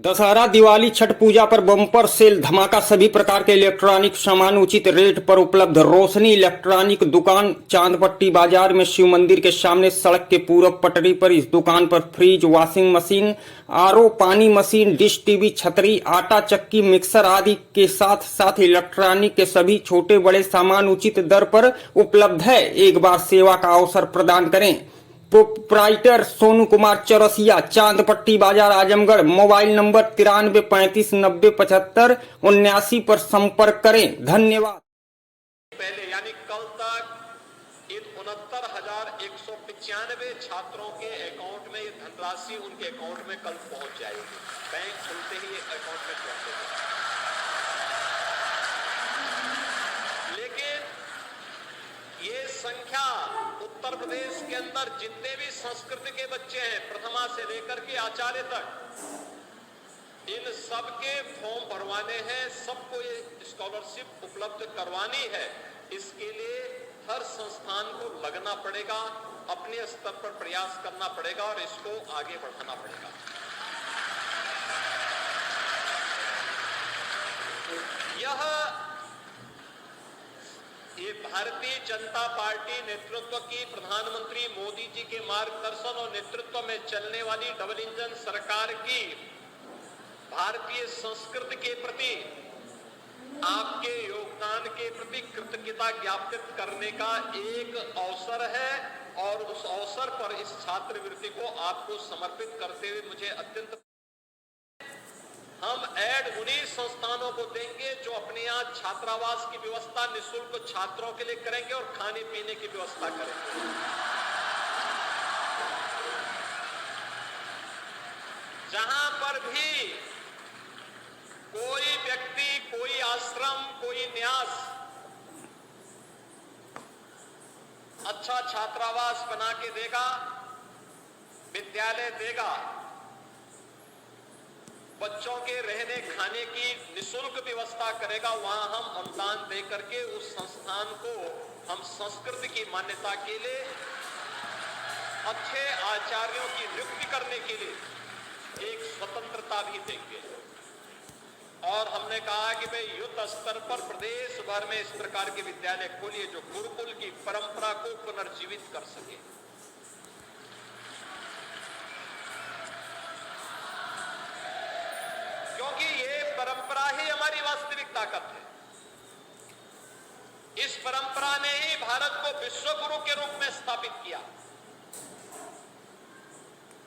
दशहरा, दिवाली, छठ पूजा पर bumper cell धमाका। सभी प्रकार के इलेक्ट्रॉनिक सामान उचित रेट पर उपलब्ध। रोशनी इलेक्ट्रॉनिक दुकान, चांदपट्टी बाजार में शिव मंदिर के सामने सड़क के पूरब पटरी पर। इस दुकान पर फ्रिज, वॉशिंग मशीन, आरओ, पानी मशीन, डिश टीवी, छतरी, आटा चक्की, मिक्सर आदि के साथ साथ इलेक्ट्रॉनिक के सभी छोटे बड़े सामान उचित दर पर उपलब्ध है। एक बार सेवा का अवसर प्रदान करें। प्रोप्राइटर सोनू कुमार चौरसिया, चांदपट्टी बाजार, आजमगढ़। मोबाइल नंबर 93 35 90 75 79 पर संपर्क करें। धन्यवाद। पहले यानी कल तक इन 69,195 छात्रों के अकाउंट में ये धनराशि उनके अकाउंट में कल पहुंच जाएगी। बैंक खुलते ही अकाउंट में पहुंचेगी। लेकिन ये संख्या उत्तर प्रदेश के अंदर जितने भी संस्कृत के बच्चे हैं, प्रथमा से लेकर के आचार्य तक, इन सबके फॉर्म भरवाने हैं, सबको ये स्कॉलरशिप उपलब्ध करवानी है। इसके लिए हर संस्थान को लगना पड़ेगा, अपने स्तर पर प्रयास करना पड़ेगा और इसको आगे बढ़ाना पड़ेगा। ये भारतीय जनता पार्टी नेतृत्व की, प्रधानमंत्री मोदी जी के मार्गदर्शन और नेतृत्व में चलने वाली डबल इंजन सरकार की भारतीय संस्कृति के प्रति, आपके योगदान के प्रति कृतज्ञता ज्ञापित करने का एक अवसर है। और उस अवसर पर इस छात्रवृत्ति को आपको समर्पित करते हुए मुझे अत्यंत, हम ऐड उन्हीं संस्थानों को देंगे जो अपने यहाँ छात्रावास की व्यवस्था निःशुल्क छात्रों के लिए करेंगे और खाने पीने की व्यवस्था करेंगे। जहां पर भी कोई व्यक्ति, कोई आश्रम, कोई न्यास अच्छा छात्रावास बना के देगा, विद्यालय देगा, बच्चों के रहने खाने की निःशुल्क व्यवस्था करेगा, वहां हम अनुदान दे करके उस संस्थान को हम संस्कृत की मान्यता के लिए, अच्छे आचार्यों की नियुक्ति करने के लिए एक स्वतंत्रता भी देंगे। और हमने कहा कि भाई युद्ध स्तर पर प्रदेश भर में इस प्रकार के विद्यालय खोलिए जो गुरुकुल की परंपरा को पुनर्जीवित कर सके। क्योंकि ये परंपरा ही हमारी वास्तविक ताकत है। इस परंपरा ने ही भारत को विश्व गुरु के रूप में स्थापित किया।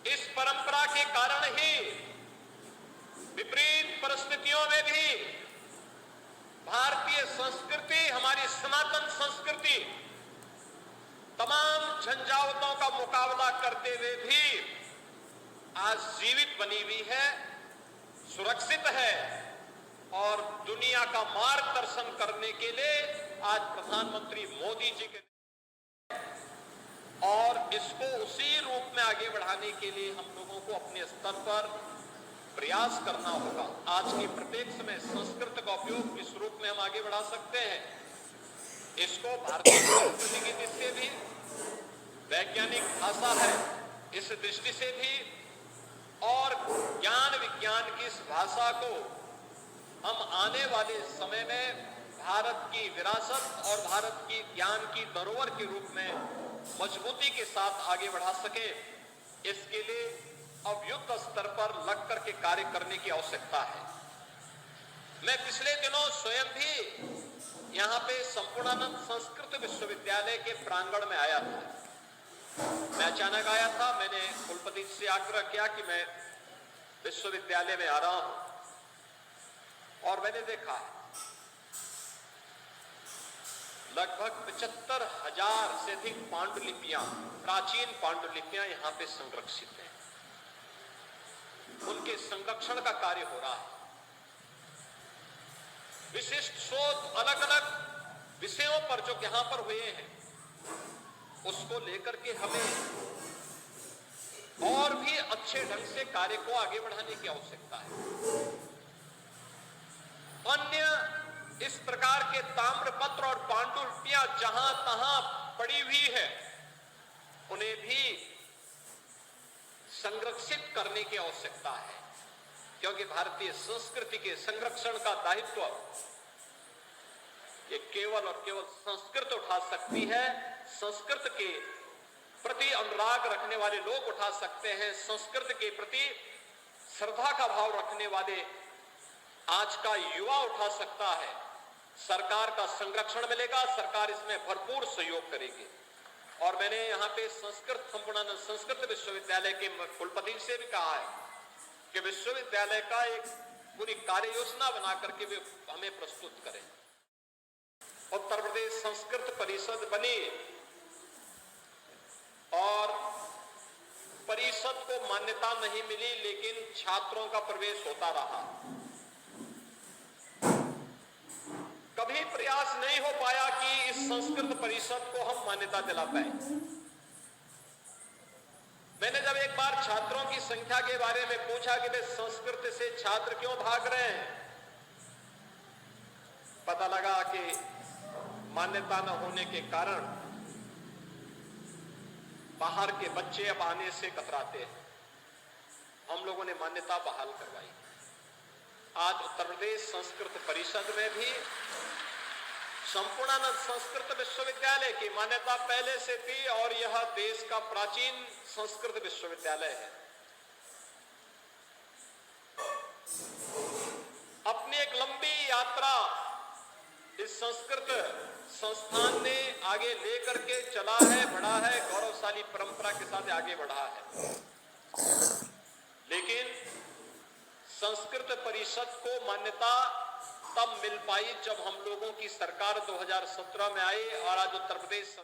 इस परंपरा के कारण ही विपरीत परिस्थितियों में भी भारतीय संस्कृति, हमारी सनातन संस्कृति, तमाम झंझावतों का मुकाबला करते हुए भी आज जीवित बनी हुई है, सुरक्षित है और दुनिया का मार्गदर्शन करने के लिए आज प्रधानमंत्री मोदी जी के, और इसको उसी रूप में आगे बढ़ाने के लिए हम लोगों को अपने स्तर पर प्रयास करना होगा। आज के प्रत्येक समय संस्कृत का उपयोग इस रूप में हम आगे बढ़ा सकते हैं। इसको भारतीय संस्कृति की दृष्टि से भी, वैज्ञानिक भाषा है इस दृष्टि से भी, और ज्ञान विज्ञान की इस भाषा को हम आने वाले समय में भारत की विरासत और भारत की ज्ञान की धरोहर के रूप में मजबूती के साथ आगे बढ़ा सके, इसके लिए अब युद्ध स्तर पर लग करके कार्य करने की आवश्यकता है। मैं पिछले दिनों स्वयं भी यहाँ पे संपूर्णानंद संस्कृत विश्वविद्यालय के प्रांगण में आया था। मैं अचानक आया था, मैंने कुलपति से आग्रह किया कि मैं विश्वविद्यालय में आ रहा हूं, और मैंने देखा लगभग 75,000 से अधिक पांडुलिपियां, प्राचीन पांडुलिपियां यहां पे संरक्षित हैं। उनके संरक्षण का कार्य हो रहा है। विशिष्ट शोध अलग अलग विषयों पर जो यहां पर हुए हैं, उसको लेकर के हमें और भी अच्छे ढंग से कार्य को आगे बढ़ाने की आवश्यकता है। अन्य इस प्रकार के ताम्रपत्र और पांडुलिपियां जहां तहां पड़ी हुई है, उन्हें भी संरक्षित करने की आवश्यकता है। क्योंकि भारतीय संस्कृति के संरक्षण का दायित्व ये केवल और केवल संस्कृत उठा सकती है। संस्कृत के प्रति अनुराग रखने वाले लोग उठा सकते हैं। संस्कृत के प्रति श्रद्धा का भाव रखने वाले आज का युवा उठा सकता है। सरकार का संरक्षण मिलेगा, सरकार इसमें भरपूर सहयोग करेगी। और मैंने यहाँ पे संपूर्णानंद संस्कृत विश्वविद्यालय के कुलपति से भी कहा है कि विश्वविद्यालय का एक पूरी कार्य योजना बना करके वे हमें प्रस्तुत करें। उत्तर प्रदेश संस्कृत परिषद बनी और परिषद को मान्यता नहीं मिली, लेकिन छात्रों का प्रवेश होता रहा। कभी प्रयास नहीं हो पाया कि इस संस्कृत परिषद को हम मान्यता दिला पाए। मैंने जब एक बार छात्रों की संख्या के बारे में पूछा कि वे संस्कृत से छात्र क्यों भाग रहे हैं, पता लगा कि मान्यता न होने के कारण बाहर के बच्चे अब आने से कतराते हैं। हम लोगों ने मान्यता बहाल करवाई। आज उत्तर प्रदेश संस्कृत परिषद में भी संपूर्णानंद संस्कृत विश्वविद्यालय की मान्यता पहले से थी और यह देश का प्राचीन संस्कृत विश्वविद्यालय है। अपनी एक लंबी यात्रा इस संस्कृत संस्थान ने आगे लेकर के चला है, बढ़ा है, गौरवशाली परंपरा के साथ आगे बढ़ा है। लेकिन संस्कृत परिषद को मान्यता तब मिल पाई जब हम लोगों की सरकार 2017 में आई और आज उत्तर प्रदेश